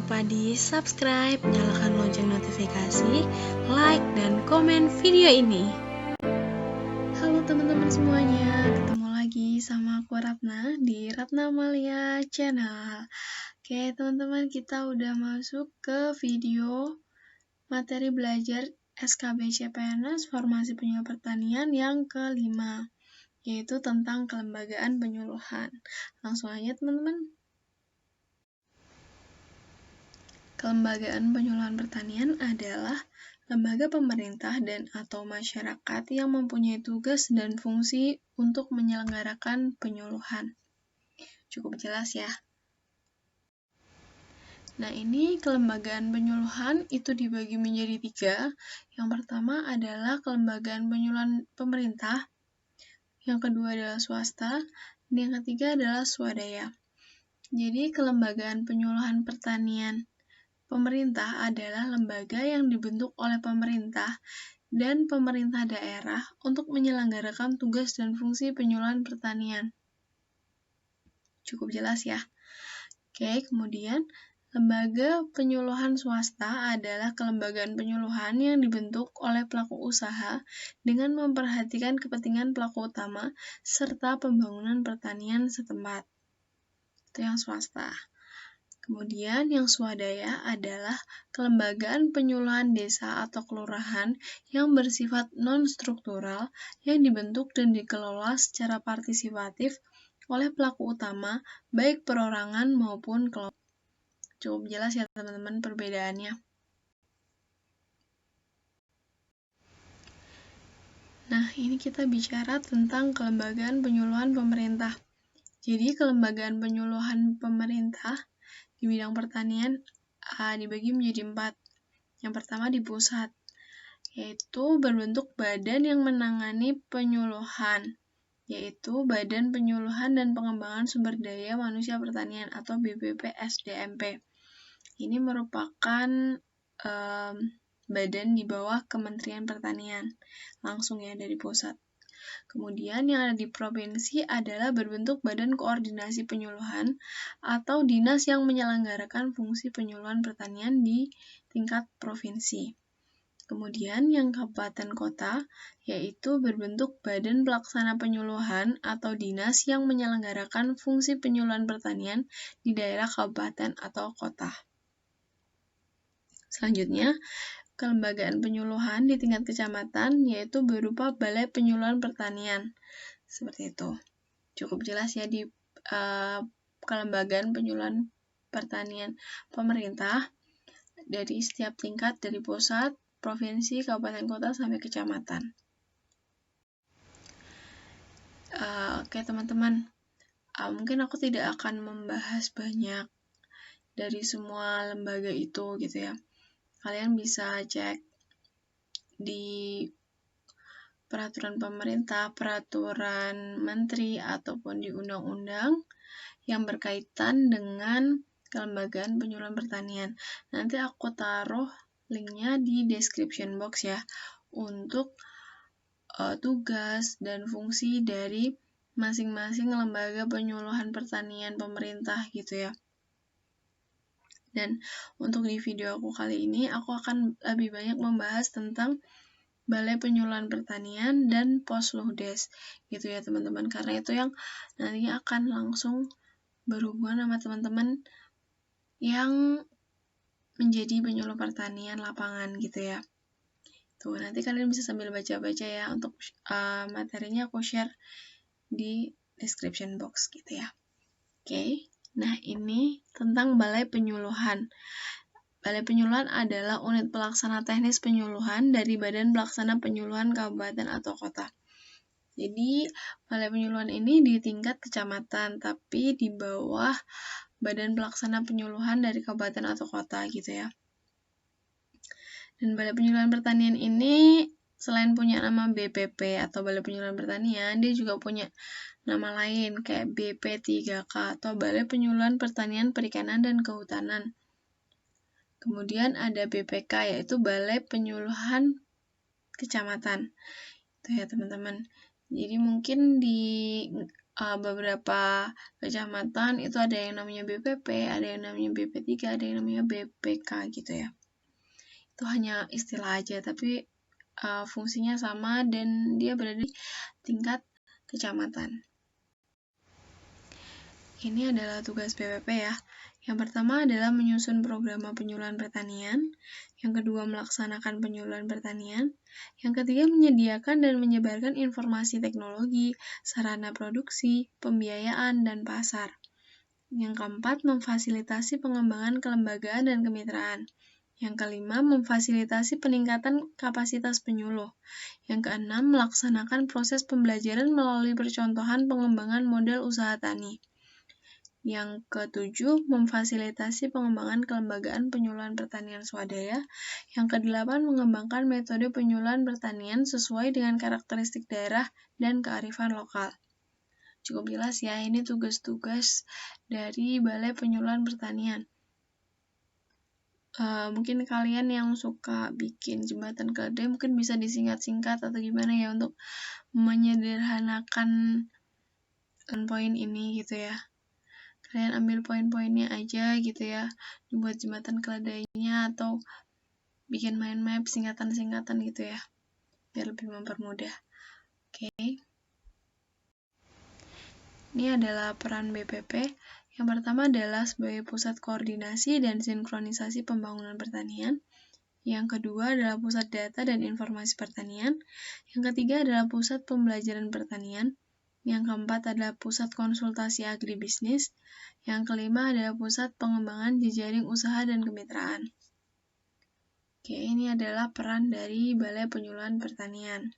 lupa di subscribe, nyalakan lonceng notifikasi, like, dan komen video ini. Halo teman-teman semuanya, ketemu lagi sama aku Ratna di Ratna Amalia Channel. Oke teman-teman, kita udah masuk ke video materi belajar SKB CPNS Formasi Penyuluh Pertanian yang kelima, yaitu tentang kelembagaan penyuluhan. Langsung aja teman-teman. Kelembagaan penyuluhan pertanian adalah lembaga pemerintah dan atau masyarakat yang mempunyai tugas dan fungsi untuk menyelenggarakan penyuluhan. Cukup jelas ya. Nah, ini kelembagaan penyuluhan itu dibagi menjadi 3. Yang pertama adalah kelembagaan penyuluhan pemerintah, yang kedua adalah swasta, dan yang ketiga adalah swadaya. Jadi, kelembagaan penyuluhan pertanian pemerintah adalah lembaga yang dibentuk oleh pemerintah dan pemerintah daerah untuk menyelenggarakan tugas dan fungsi penyuluhan pertanian. Cukup jelas ya. Oke, kemudian lembaga penyuluhan swasta adalah kelembagaan penyuluhan yang dibentuk oleh pelaku usaha dengan memperhatikan kepentingan pelaku utama serta pembangunan pertanian setempat. Itu yang swasta. Kemudian yang swadaya adalah kelembagaan penyuluhan desa atau kelurahan yang bersifat non-struktural yang dibentuk dan dikelola secara partisipatif oleh pelaku utama, baik perorangan maupun kelompok. Cukup jelas ya teman-teman perbedaannya. Nah, ini kita bicara tentang kelembagaan penyuluhan pemerintah. Jadi, kelembagaan penyuluhan pemerintah di bidang pertanian dibagi menjadi 4. Yang pertama di pusat, yaitu berbentuk badan yang menangani penyuluhan, yaitu Badan Penyuluhan dan Pengembangan Sumber Daya Manusia Pertanian atau BPPSDMP. Ini merupakan badan di bawah Kementerian Pertanian, langsung ya dari pusat. Kemudian yang ada di provinsi adalah berbentuk Badan Koordinasi Penyuluhan atau dinas yang menyelenggarakan fungsi penyuluhan pertanian di tingkat provinsi. Kemudian yang kabupaten kota yaitu berbentuk Badan Pelaksana Penyuluhan atau dinas yang menyelenggarakan fungsi penyuluhan pertanian di daerah kabupaten atau kota. Selanjutnya, kelembagaan penyuluhan di tingkat kecamatan yaitu berupa Balai Penyuluhan Pertanian. Seperti itu. Cukup jelas ya di kelembagaan penyuluhan pertanian pemerintah dari setiap tingkat, dari pusat, provinsi, kabupaten kota, sampai kecamatan. Oke teman-teman, mungkin aku tidak akan membahas banyak dari semua lembaga itu gitu ya. Kalian bisa cek di peraturan pemerintah, peraturan menteri, ataupun di undang-undang yang berkaitan dengan kelembagaan penyuluhan pertanian. Nanti aku taruh linknya di description box ya, untuk tugas dan fungsi dari masing-masing lembaga penyuluhan pertanian pemerintah gitu ya. Dan untuk di video aku kali ini, aku akan lebih banyak membahas tentang Balai Penyuluhan Pertanian dan Posludes gitu ya teman-teman, karena itu yang nantinya akan langsung berhubungan sama teman-teman yang menjadi penyuluh pertanian lapangan gitu ya. Tuh, nanti kalian bisa sambil baca-baca ya, untuk materinya aku share di description box gitu ya. Oke. Nah, ini tentang Balai Penyuluhan. Balai Penyuluhan adalah unit pelaksana teknis penyuluhan dari Badan Pelaksana Penyuluhan Kabupaten atau Kota. Jadi, Balai Penyuluhan ini di tingkat kecamatan, tapi di bawah Badan Pelaksana Penyuluhan dari Kabupaten atau Kota gitu ya. Dan Balai Penyuluhan Pertanian ini selain punya nama BPP atau Balai Penyuluhan Pertanian, dia juga punya nama lain kayak BP3K atau Balai Penyuluhan Pertanian Perikanan dan Kehutanan. Kemudian ada BPK yaitu Balai Penyuluhan Kecamatan. Itu ya teman-teman. Jadi mungkin di beberapa kecamatan itu ada yang namanya BPP, ada yang namanya BP3, ada yang namanya BPK gitu ya. Itu hanya istilah aja, tapi fungsinya sama dan dia berada di tingkat kecamatan. Ini adalah tugas BPP ya. Yang pertama adalah menyusun program penyuluhan pertanian. Yang kedua, melaksanakan penyuluhan pertanian. Yang ketiga, menyediakan dan menyebarkan informasi teknologi, sarana produksi, pembiayaan, dan pasar. Yang keempat, memfasilitasi pengembangan kelembagaan dan kemitraan. Yang kelima, memfasilitasi peningkatan kapasitas penyuluh. Yang keenam, melaksanakan proses pembelajaran melalui percontohan pengembangan model usaha tani. Yang ketujuh, memfasilitasi pengembangan kelembagaan penyuluhan pertanian swadaya. Yang kedelapan, mengembangkan metode penyuluhan pertanian sesuai dengan karakteristik daerah dan kearifan lokal. Cukup jelas ya, ini tugas-tugas dari Balai Penyuluhan Pertanian. Mungkin kalian yang suka bikin jembatan keledai mungkin bisa disingkat-singkat atau gimana ya untuk menyederhanakan poin ini gitu ya. Kalian ambil poin-poinnya aja gitu ya, dibuat jembatan keledainya atau bikin mind map singkatan-singkatan gitu ya, biar lebih mempermudah. Oke. Ini adalah peran BPP. Yang pertama adalah sebagai pusat koordinasi dan sinkronisasi pembangunan pertanian. Yang kedua adalah pusat data dan informasi pertanian. Yang ketiga adalah pusat pembelajaran pertanian. Yang keempat adalah pusat konsultasi agribisnis. Yang kelima adalah pusat pengembangan jejaring usaha dan kemitraan. Oke, ini adalah peran dari Balai Penyuluhan Pertanian.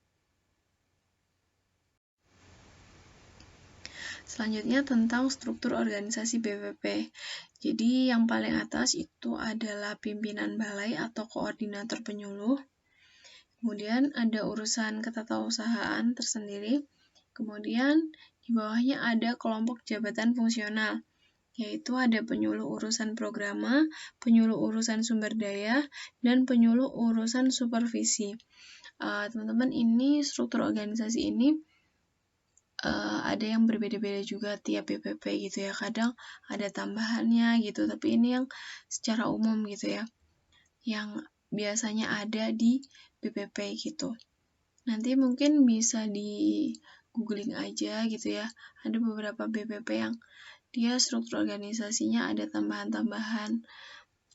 Selanjutnya tentang struktur organisasi BPP. Jadi yang paling atas itu adalah pimpinan balai atau koordinator penyuluh. Kemudian ada urusan ketatausahaan tersendiri. Kemudian di bawahnya ada kelompok jabatan fungsional, yaitu ada penyuluh urusan programa, penyuluh urusan sumber daya, dan penyuluh urusan supervisi. Teman-teman, ini struktur organisasi ini ada yang berbeda-beda juga tiap BPP gitu ya. Kadang ada tambahannya gitu, tapi ini yang secara umum gitu ya, yang biasanya ada di BPP gitu. Nanti mungkin bisa di googling aja gitu ya, ada beberapa BPP yang dia struktur organisasinya ada tambahan-tambahan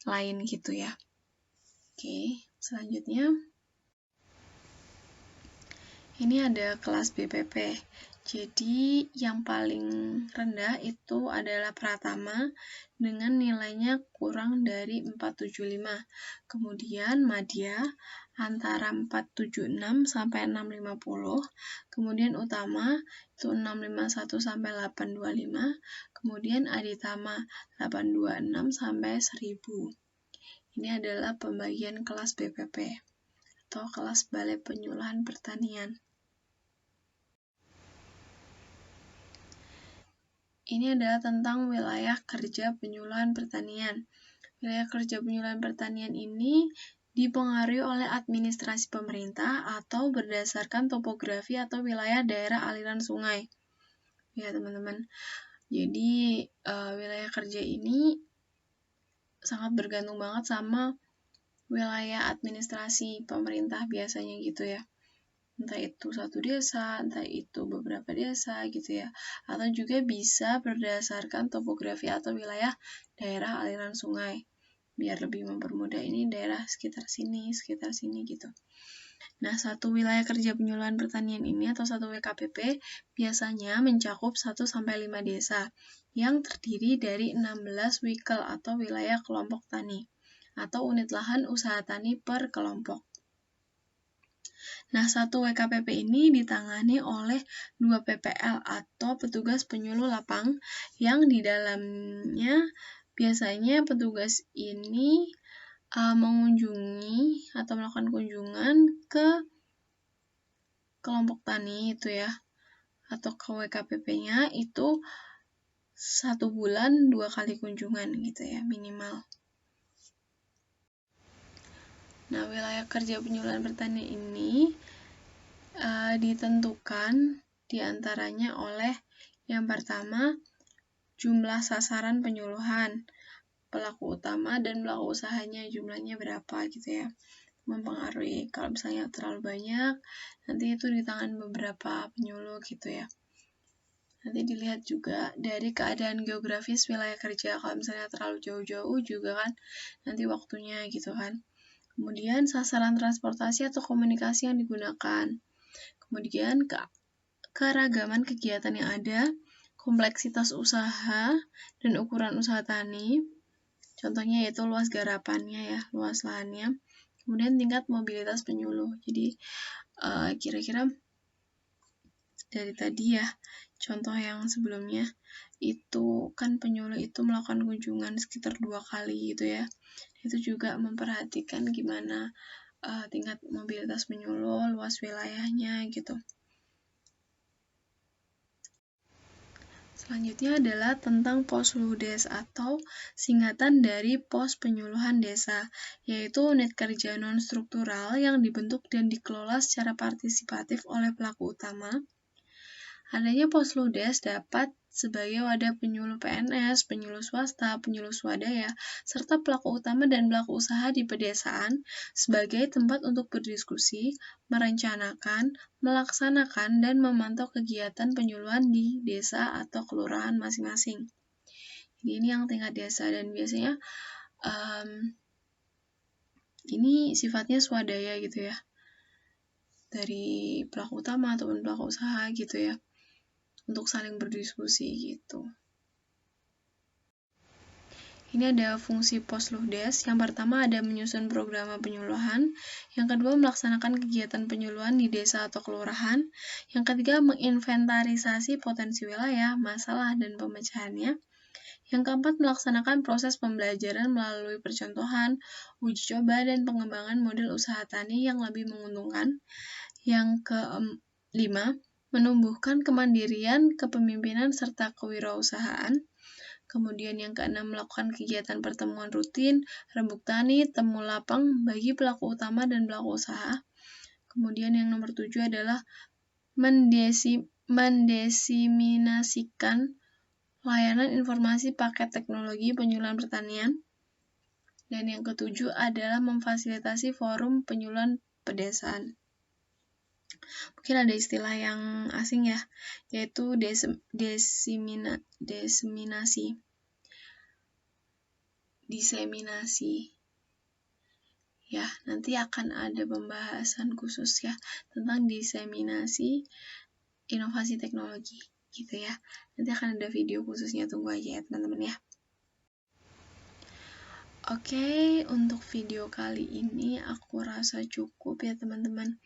lain gitu ya. Oke, selanjutnya ini ada kelas BPP. Jadi yang paling rendah itu adalah Pratama dengan nilainya kurang dari 475. Kemudian Madya antara 476 sampai 650. Kemudian Utama itu 651 sampai 825. Kemudian Aditama 826 sampai 1000. Ini adalah pembagian kelas BPP atau kelas Balai Penyuluhan Pertanian. Ini adalah tentang wilayah kerja penyuluhan pertanian. Wilayah kerja penyuluhan pertanian ini dipengaruhi oleh administrasi pemerintah atau berdasarkan topografi atau wilayah daerah aliran sungai. Ya teman-teman, jadi wilayah kerja ini sangat bergantung banget sama wilayah administrasi pemerintah biasanya gitu ya. Entah itu satu desa, entah itu beberapa desa gitu ya, atau juga bisa berdasarkan topografi atau wilayah daerah aliran sungai, biar lebih mempermudah ini daerah sekitar sini gitu. Nah, satu wilayah kerja penyuluhan pertanian ini atau satu WKPP biasanya mencakup 1-5 desa yang terdiri dari 16 wikel atau wilayah kelompok tani atau unit lahan usaha tani per kelompok. Nah, satu WKPP ini ditangani oleh 2 PPL atau petugas penyuluh lapang yang di dalamnya biasanya petugas ini mengunjungi atau melakukan kunjungan ke kelompok tani itu ya, atau ke WKPP-nya itu 1 bulan 2 kali kunjungan gitu ya minimal. Nah, wilayah kerja penyuluhan pertanian ini ditentukan diantaranya oleh Yang pertama, jumlah sasaran penyuluhan, pelaku utama dan pelaku usahanya jumlahnya berapa gitu ya, mempengaruhi. Kalau misalnya terlalu banyak, nanti itu di tangan beberapa penyuluh gitu ya. Nanti dilihat juga dari keadaan geografis wilayah kerja. Kalau misalnya terlalu jauh-jauh juga kan nanti waktunya gitu kan. Kemudian sasaran transportasi atau komunikasi yang digunakan. Kemudian keragaman kegiatan yang ada, kompleksitas usaha dan ukuran usaha tani. Contohnya yaitu luas garapannya ya, luas lahannya. Kemudian tingkat mobilitas penyuluh. Jadi kira-kira dari tadi ya, contoh yang sebelumnya itu kan penyuluh itu melakukan kunjungan sekitar 2 kali gitu ya. Itu juga memperhatikan gimana tingkat mobilitas penyuluh, luas wilayahnya gitu. Selanjutnya adalah tentang Posludes atau singkatan dari Pos Penyuluhan Desa, yaitu unit kerja non-struktural yang dibentuk dan dikelola secara partisipatif oleh pelaku utama. Adanya Posludes dapat sebagai wadah penyuluh PNS, penyuluh swasta, penyuluh swadaya, serta pelaku utama dan pelaku usaha di pedesaan sebagai tempat untuk berdiskusi, merencanakan, melaksanakan, dan memantau kegiatan penyuluhan di desa atau kelurahan masing-masing. Jadi ini yang tingkat desa dan biasanya ini sifatnya swadaya gitu ya, dari pelaku utama ataupun pelaku usaha gitu ya, untuk saling berdiskusi gitu. Ini ada fungsi Posludes. Yang pertama ada menyusun program penyuluhan. Yang kedua melaksanakan kegiatan penyuluhan di desa atau kelurahan. Yang ketiga menginventarisasi potensi wilayah, masalah, dan pemecahannya. Yang keempat melaksanakan proses pembelajaran melalui percontohan, uji coba, dan pengembangan model usaha tani yang lebih menguntungkan. Yang kelima, menumbuhkan kemandirian, kepemimpinan, serta kewirausahaan. Kemudian yang keenam, melakukan kegiatan pertemuan rutin, rembuk tani, temu lapang bagi pelaku utama dan pelaku usaha. Kemudian yang nomor 7 adalah mendesiminasikan layanan informasi paket teknologi penyuluhan pertanian. Dan yang ketujuh adalah memfasilitasi forum penyuluhan pedesaan. Mungkin ada istilah yang asing ya, yaitu diseminasi. Ya, nanti akan ada pembahasan khusus ya tentang diseminasi inovasi teknologi gitu ya. Nanti akan ada video khususnya, tunggu aja ya teman-teman ya. Oke, untuk video kali ini aku rasa cukup ya teman-teman.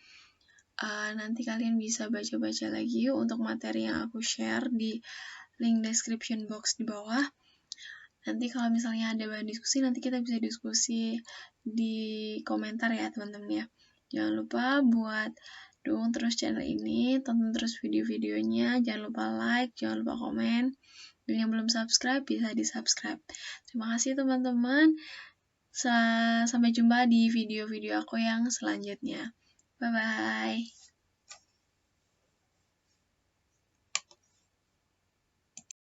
Nanti kalian bisa baca-baca lagi untuk materi yang aku share di link description box di bawah. Nanti kalau misalnya ada bahan diskusi, nanti kita bisa diskusi di komentar ya teman-teman ya. Jangan lupa buat dukung terus channel ini, tonton terus video-videonya, jangan lupa like, jangan lupa komen. Dan yang belum subscribe, bisa di-subscribe. Terima kasih teman-teman. Sampai jumpa di video-video aku yang selanjutnya. Bye-bye.